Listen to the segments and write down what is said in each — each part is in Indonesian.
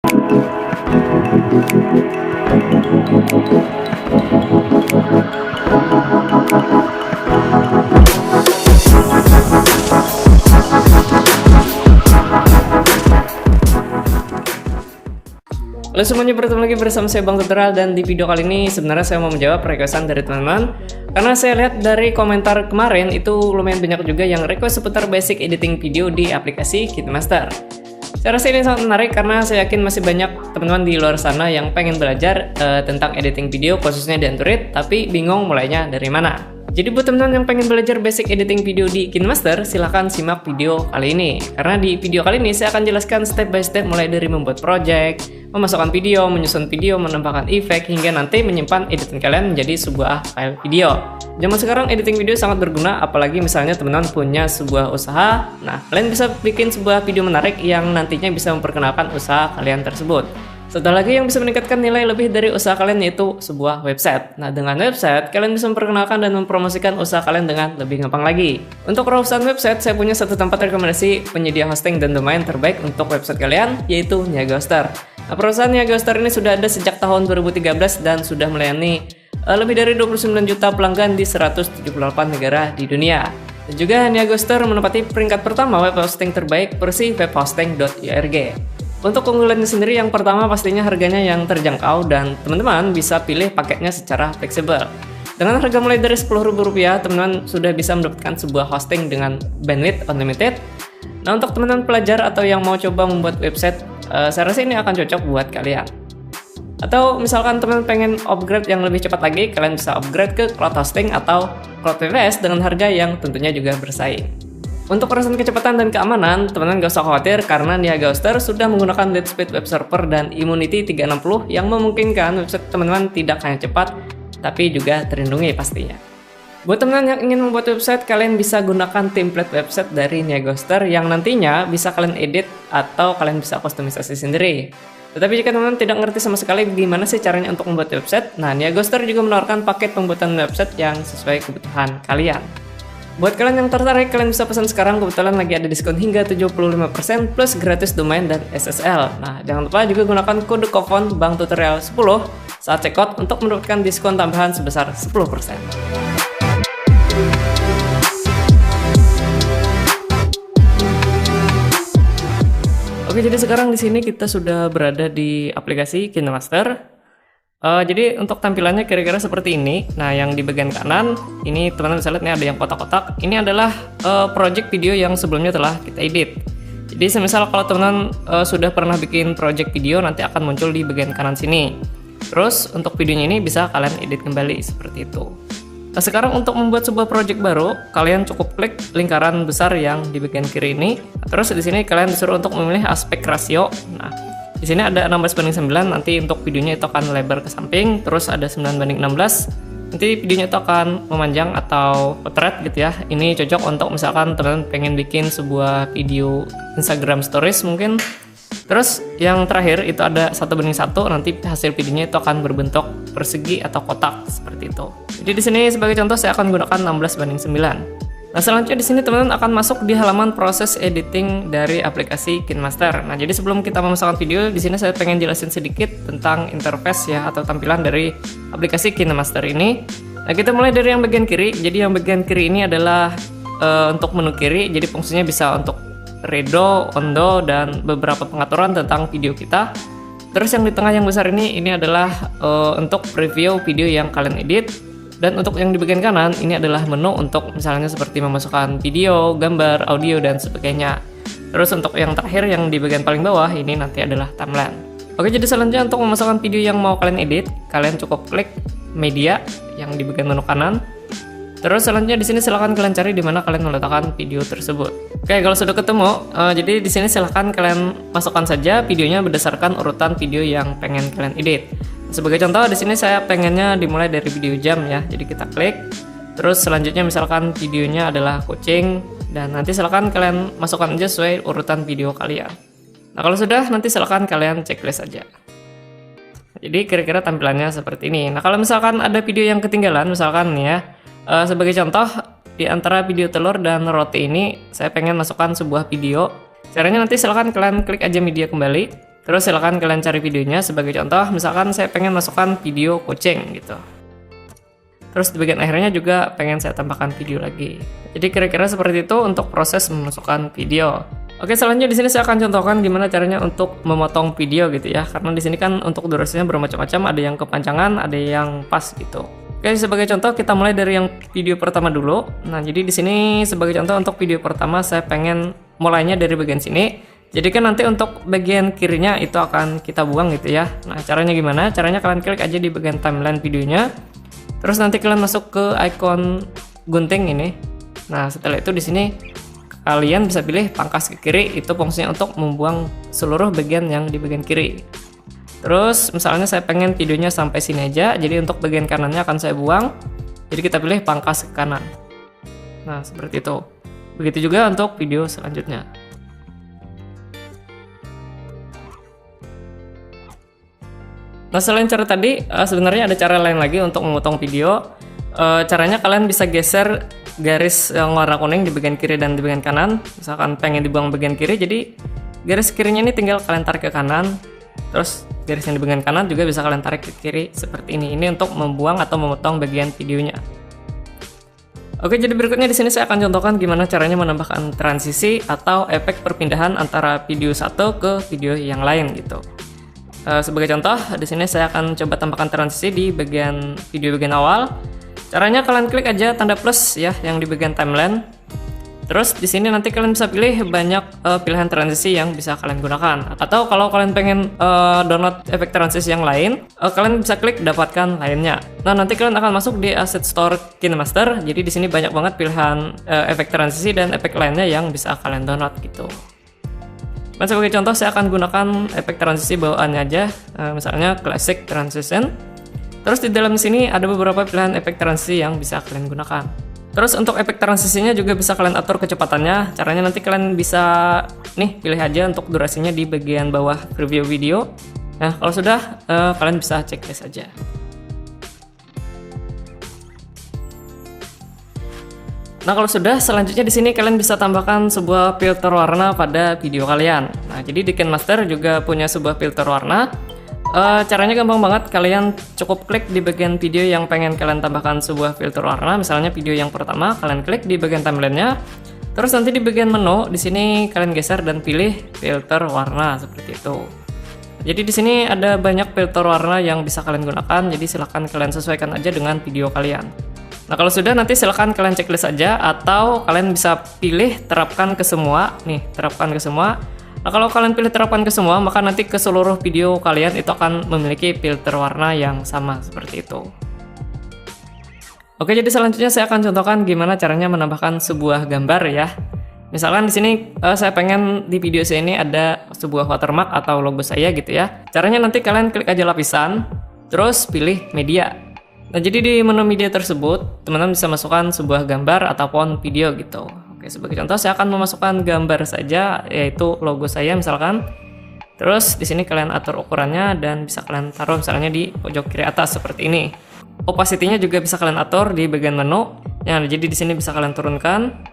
Halo semuanya, bertemu lagi bersama saya Bang Tutorial, dan di video kali ini sebenarnya saya mau menjawab requestan dari teman-teman. Karena saya lihat dari komentar kemarin itu lumayan banyak juga yang request seputar basic editing video di aplikasi KineMaster. Saya rasa ini sangat menarik karena saya yakin masih banyak teman-teman di luar sana yang pengen belajar tentang editing video khususnya di Android, tapi bingung mulainya dari mana. Jadi buat teman-teman yang pengen belajar basic editing video di KineMaster, silahkan simak video kali ini. Karena di video kali ini saya akan jelaskan step by step mulai dari membuat project, memasukkan video, menyusun video, menambahkan efek, hingga nanti menyimpan editing kalian menjadi sebuah file video. Zaman sekarang editing video sangat berguna, apalagi misalnya teman-teman punya sebuah usaha. Nah, kalian bisa bikin sebuah video menarik yang nantinya bisa memperkenalkan usaha kalian tersebut. Satu lagi yang bisa meningkatkan nilai lebih dari usaha kalian yaitu sebuah website. Nah, dengan website, kalian bisa memperkenalkan dan mempromosikan usaha kalian dengan lebih gampang lagi. Untuk urusan website, saya punya satu tempat rekomendasi penyedia hosting dan domain terbaik untuk website kalian, yaitu Niaga Hoster. Nah, perusahaan Niaga Hoster ini sudah ada sejak tahun 2013 dan sudah melayani lebih dari 29 juta pelanggan di 178 negara di dunia. Dan juga Niaga Hoster menempati peringkat pertama web hosting terbaik versi webhosting.org. Untuk keunggulannya sendiri, yang pertama pastinya harganya yang terjangkau dan teman-teman bisa pilih paketnya secara fleksibel. Dengan harga mulai dari Rp10.000, teman-teman sudah bisa mendapatkan sebuah hosting dengan bandwidth unlimited. Nah, untuk teman-teman pelajar atau yang mau coba membuat website, saya rasa ini akan cocok buat kalian. Atau misalkan teman-teman pengen upgrade yang lebih cepat lagi, kalian bisa upgrade ke cloud hosting atau cloud PWS dengan harga yang tentunya juga bersaing. Untuk urusan kecepatan dan keamanan, teman-teman gak usah khawatir karena Niaga Hoster sudah menggunakan Lightspeed Web Server dan Immunity 360 yang memungkinkan website teman-teman tidak hanya cepat, tapi juga terlindungi pastinya. Buat teman-teman yang ingin membuat website, kalian bisa gunakan template website dari Niaga Hoster yang nantinya bisa kalian edit atau kalian bisa kustomisasi sendiri. Tetapi jika teman-teman tidak ngerti sama sekali gimana sih caranya untuk membuat website, nah Niaga Hoster juga menawarkan paket pembuatan website yang sesuai kebutuhan kalian. Buat kalian yang tertarik, kalian bisa pesan sekarang, kebetulan lagi ada diskon hingga 75% plus gratis domain dan SSL. Nah, jangan lupa juga gunakan kode kupon Bang Tutorial 10 saat checkout untuk mendapatkan diskon tambahan sebesar 10%. Oke, jadi sekarang di sini kita sudah berada di aplikasi KineMaster. Jadi untuk tampilannya kira-kira seperti ini. Nah, yang di bagian kanan ini teman-teman bisa lihat nih ada yang kotak-kotak. Ini adalah project video yang sebelumnya telah kita edit. Jadi semisal kalau teman-teman sudah pernah bikin project video, nanti akan muncul di bagian kanan sini. Terus untuk videonya ini bisa kalian edit kembali seperti itu. Nah, sekarang untuk membuat sebuah project baru, kalian cukup klik lingkaran besar yang di bagian kiri ini. Terus di sini kalian disuruh untuk memilih aspek rasio. Nah, di sini ada 16:9, nanti untuk videonya itu akan lebar ke samping, terus ada 9:16, nanti videonya itu akan memanjang atau potret gitu ya. Ini cocok untuk misalkan teman-teman pengen bikin sebuah video Instagram Stories mungkin. Terus yang terakhir itu ada 1:1, nanti hasil videonya itu akan berbentuk persegi atau kotak seperti itu. Jadi di sini sebagai contoh saya akan gunakan 16:9. Nah, selanjutnya di sini teman-teman akan masuk di halaman proses editing dari aplikasi KineMaster. Nah, jadi sebelum kita memasukkan video, di sini saya pengen jelasin sedikit tentang interface ya atau tampilan dari aplikasi KineMaster ini. Nah, kita mulai dari yang bagian kiri. Jadi yang bagian kiri ini adalah untuk menu kiri. Jadi fungsinya bisa untuk redo, ondo, dan beberapa pengaturan tentang video kita. Terus yang di tengah yang besar ini adalah untuk preview video yang kalian edit. Dan untuk yang di bagian kanan, ini adalah menu untuk misalnya seperti memasukkan video, gambar, audio, dan sebagainya. Terus untuk yang terakhir, yang di bagian paling bawah, ini nanti adalah timeline. Oke, jadi selanjutnya untuk memasukkan video yang mau kalian edit, kalian cukup klik media yang di bagian menu kanan. Terus selanjutnya di sini silahkan kalian cari di mana kalian meletakkan video tersebut. Oke, kalau sudah ketemu, jadi di sini silahkan kalian masukkan saja videonya berdasarkan urutan video yang pengen kalian edit. Sebagai contoh di sini saya pengennya dimulai dari video jam ya. Jadi kita klik. Terus selanjutnya misalkan videonya adalah kucing dan nanti silakan kalian masukkan aja sesuai urutan video kalian. Nah, kalau sudah nanti silakan kalian checklist aja. Jadi kira-kira tampilannya seperti ini. Nah, kalau misalkan ada video yang ketinggalan misalkan nih ya. Sebagai contoh di antara video telur dan roti ini saya pengen masukkan sebuah video. Caranya nanti silakan kalian klik aja media kembali. Terus silakan kalian cari videonya. Sebagai contoh, misalkan saya pengen masukkan video kucing gitu. Terus di bagian akhirnya juga pengen saya tambahkan video lagi. Jadi kira-kira seperti itu untuk proses memasukkan video. Oke, selanjutnya di sini saya akan contohkan gimana caranya untuk memotong video gitu ya. Karena di sini kan untuk durasinya bermacam-macam, ada yang kepanjangan, ada yang pas gitu. Oke, sebagai contoh kita mulai dari yang video pertama dulu. Nah, jadi di sini sebagai contoh untuk video pertama saya pengen mulainya dari bagian sini. Jadi kan nanti untuk bagian kirinya itu akan kita buang gitu ya. Nah, caranya gimana? Caranya kalian klik aja di bagian timeline videonya. Terus nanti kalian masuk ke icon gunting ini. Nah, setelah itu di sini kalian bisa pilih pangkas ke kiri, itu fungsinya untuk membuang seluruh bagian yang di bagian kiri. Terus misalnya saya pengen videonya sampai sini aja, jadi untuk bagian kanannya akan saya buang. Jadi kita pilih pangkas ke kanan. Nah, seperti itu. Begitu juga untuk video selanjutnya. Nah, selain cara tadi, sebenarnya ada cara lain lagi untuk memotong video. Caranya kalian bisa geser garis yang warna kuning di bagian kiri dan di bagian kanan. Misalkan pengen dibuang bagian kiri, jadi garis kirinya ini tinggal kalian tarik ke kanan. Terus garis yang di bagian kanan juga bisa kalian tarik ke kiri seperti ini. Ini untuk membuang atau memotong bagian videonya. Oke, jadi berikutnya di sini saya akan contohkan gimana caranya menambahkan transisi atau efek perpindahan antara video satu ke video yang lain gitu. Sebagai contoh, di sini saya akan coba tambahkan transisi di bagian video bagian awal. Caranya kalian klik aja tanda plus ya yang di bagian timeline. Terus di sini nanti kalian bisa pilih banyak pilihan transisi yang bisa kalian gunakan. Atau kalau kalian pengen download efek transisi yang lain, kalian bisa klik dapatkan lainnya. Nah, nanti kalian akan masuk di Asset Store KineMaster. Jadi di sini banyak banget pilihan efek transisi dan efek lainnya yang bisa kalian download gitu. Dan sebagai contoh saya akan gunakan efek transisi bawaannya aja, misalnya Classic Transition. Terus di dalam sini ada beberapa pilihan efek transisi yang bisa kalian gunakan. Terus untuk efek transisinya juga bisa kalian atur kecepatannya. Caranya nanti kalian bisa pilih aja untuk durasinya di bagian bawah preview video. Nah, kalau sudah kalian bisa checklist aja. Nah, kalau sudah, selanjutnya di sini kalian bisa tambahkan sebuah filter warna pada video kalian. Nah, jadi di KineMaster juga punya sebuah filter warna. Caranya gampang banget, kalian cukup klik di bagian video yang pengen kalian tambahkan sebuah filter warna. Misalnya video yang pertama, kalian klik di bagian timelinenya. Terus nanti di bagian menu, di sini kalian geser dan pilih filter warna seperti itu. Jadi di sini ada banyak filter warna yang bisa kalian gunakan. Jadi silahkan kalian sesuaikan aja dengan video kalian. Nah, kalau sudah nanti silahkan kalian checklist aja atau kalian bisa pilih terapkan ke semua. Nih, terapkan ke semua. Nah, kalau kalian pilih terapkan ke semua, maka nanti ke seluruh video kalian itu akan memiliki filter warna yang sama seperti itu. Oke, jadi selanjutnya saya akan contohkan gimana caranya menambahkan sebuah gambar ya. Misalkan di sini saya pengen di video saya ini ada sebuah watermark atau logo saya gitu ya. Caranya nanti kalian klik aja lapisan, terus pilih media. Nah, jadi di menu media tersebut, teman-teman bisa masukkan sebuah gambar ataupun video gitu. Oke, sebagai contoh saya akan memasukkan gambar saja, yaitu logo saya misalkan. Terus di sini kalian atur ukurannya dan bisa kalian taruh misalnya di pojok kiri atas seperti ini. Opacity-nya juga bisa kalian atur di bagian menu. Nah, jadi di sini bisa kalian turunkan.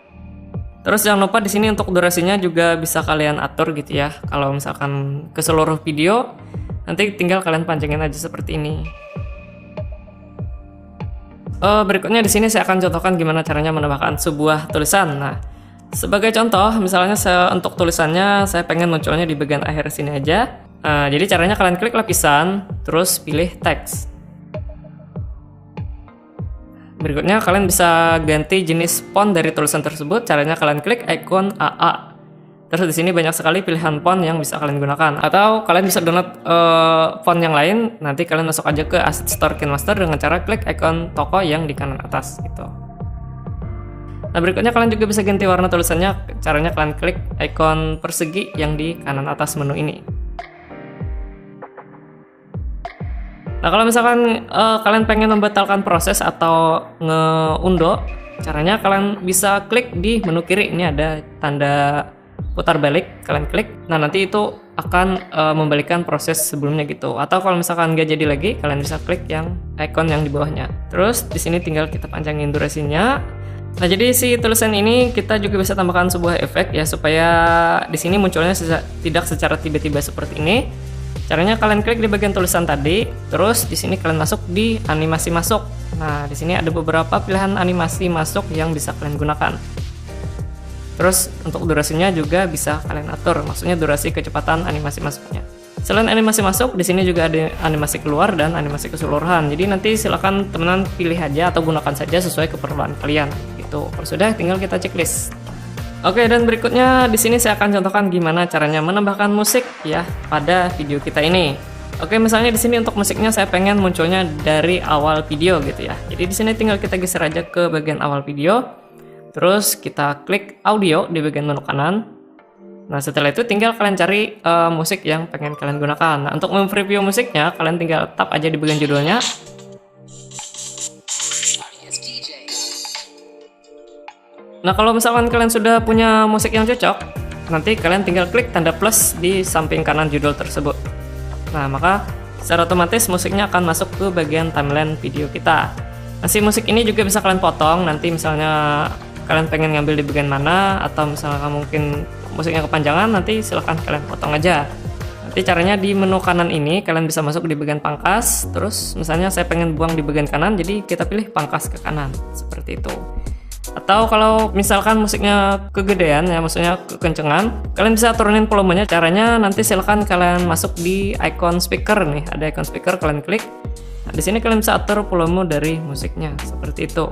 Terus jangan lupa di sini untuk durasinya juga bisa kalian atur gitu ya. Kalau misalkan ke seluruh video, nanti tinggal kalian panjangin aja seperti ini. Berikutnya di sini saya akan contohkan gimana caranya menambahkan sebuah tulisan. Nah, sebagai contoh, misalnya untuk tulisannya saya pengen munculnya di bagian akhir sini aja. Jadi caranya kalian klik lapisan, terus pilih teks. Berikutnya kalian bisa ganti jenis font dari tulisan tersebut. Caranya kalian klik ikon AA. Terus di sini banyak sekali pilihan font yang bisa kalian gunakan. Atau kalian bisa download font yang lain. Nanti kalian masuk aja ke Asset Store KineMaster dengan cara klik ikon toko yang di kanan atas gitu. Nah, berikutnya kalian juga bisa ganti warna tulisannya. Caranya kalian klik ikon persegi yang di kanan atas menu ini. Nah, kalau misalkan kalian pengen membatalkan proses atau ngeundo, caranya kalian bisa klik di menu kiri. Ini ada tanda putar balik, kalian klik. Nah, nanti itu akan membalikkan proses sebelumnya gitu. Atau kalau misalkan nggak jadi lagi, kalian bisa klik yang icon yang di bawahnya. Terus di sini tinggal kita panjangin durasinya. Nah, jadi si tulisan ini kita juga bisa tambahkan sebuah efek ya, supaya di sini munculnya tidak secara tiba-tiba seperti ini. Caranya kalian klik di bagian tulisan tadi, terus di sini kalian masuk di animasi masuk. Nah, di sini ada beberapa pilihan animasi masuk yang bisa kalian gunakan. Terus untuk durasinya juga bisa kalian atur, maksudnya durasi kecepatan animasi masuknya. Selain animasi masuk, di sini juga ada animasi keluar dan animasi keseluruhan. Jadi nanti silakan teman-teman pilih aja atau gunakan saja sesuai keperluan kalian. Gitu. Kalau sudah, tinggal kita checklist. Oke, dan berikutnya di sini saya akan contohkan gimana caranya menambahkan musik ya pada video kita ini. Oke, misalnya di sini untuk musiknya saya pengen munculnya dari awal video gitu ya. Jadi di sini tinggal kita geser aja ke bagian awal video. Terus kita klik audio di bagian menu kanan. Nah, setelah itu tinggal kalian cari musik yang pengen kalian gunakan. Nah, untuk mempreview musiknya, kalian tinggal tap aja di bagian judulnya. Nah, kalau misalkan kalian sudah punya musik yang cocok, nanti kalian tinggal klik tanda plus di samping kanan judul tersebut. Nah, maka secara otomatis musiknya akan masuk ke bagian timeline video kita. Nah, si musik ini juga bisa kalian potong, nanti misalnya kalian pengen ngambil di bagian mana, atau misalnya mungkin musiknya kepanjangan, nanti silahkan kalian potong aja. Nanti caranya di menu kanan ini kalian bisa masuk di bagian pangkas, terus misalnya saya pengen buang di bagian kanan, jadi kita pilih pangkas ke kanan, seperti itu. Atau kalau misalkan musiknya kegedean ya, maksudnya kekencengan, kalian bisa turunin volumenya. Caranya nanti silahkan kalian masuk di icon speaker nih, ada icon speaker, kalian klik. Nah, di sini kalian bisa atur volume dari musiknya, seperti itu.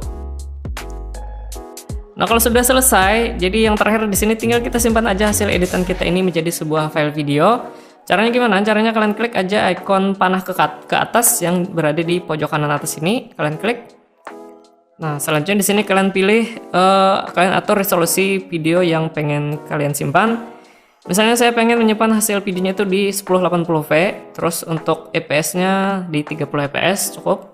Nah, kalau sudah selesai, jadi yang terakhir di sini tinggal kita simpan aja hasil editan kita ini menjadi sebuah file video. Caranya gimana? Caranya kalian klik aja icon panah ke atas yang berada di pojok kanan atas ini, kalian klik. Nah, selanjutnya di sini kalian pilih, kalian atur resolusi video yang pengen kalian simpan. Misalnya saya pengen menyimpan hasil videonya itu di 1080p, terus untuk fps-nya di 30 fps cukup.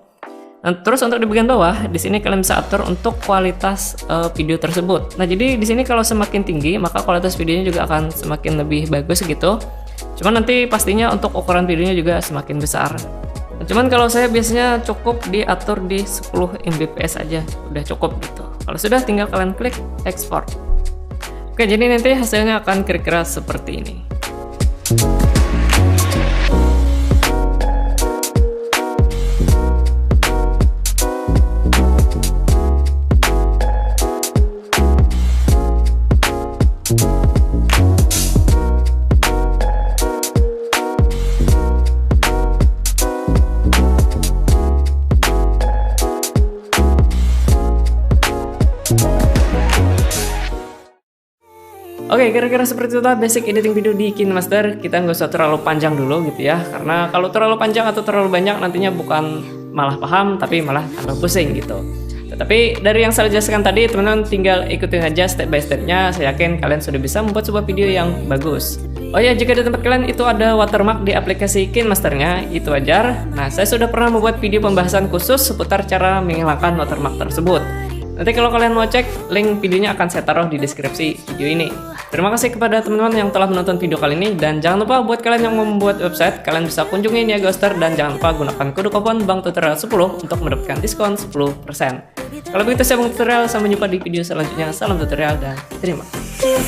Nah, terus untuk di bagian bawah, di sini kalian bisa atur untuk kualitas video tersebut. Nah, jadi di sini kalau semakin tinggi, maka kualitas videonya juga akan semakin lebih bagus gitu. Cuman nanti pastinya untuk ukuran videonya juga semakin besar. Nah, cuman kalau saya biasanya cukup diatur di 10 mbps aja, udah cukup gitu. Kalau sudah, tinggal kalian klik export. Oke, jadi nanti hasilnya akan kira-kira seperti ini. Oke, kira-kira seperti itu basic editing video di KineMaster. Kita nggak usah terlalu panjang dulu gitu ya, karena kalau terlalu panjang atau terlalu banyak nantinya bukan malah paham, tapi malah tambah pusing gitu. Tetapi dari yang saya jelaskan tadi, teman-teman tinggal ikutin aja step by stepnya. Saya yakin kalian sudah bisa membuat sebuah video yang bagus. Oh ya, jika di tempat kalian itu ada watermark di aplikasi KineMasternya, itu wajar. Nah, saya sudah pernah membuat video pembahasan khusus seputar cara menghilangkan watermark tersebut. Nanti kalau kalian mau cek, link videonya akan saya taruh di deskripsi video ini. Terima kasih kepada teman-teman yang telah menonton video kali ini, dan jangan lupa buat kalian yang mau membuat website, kalian bisa kunjungi Niagaoster, dan jangan lupa gunakan kode kupon Bang Tutorial 10 untuk mendapatkan diskon 10%. Kalau begitu saya Bang Tutorial, sampai jumpa di video selanjutnya. Salam tutorial dan terima kasih.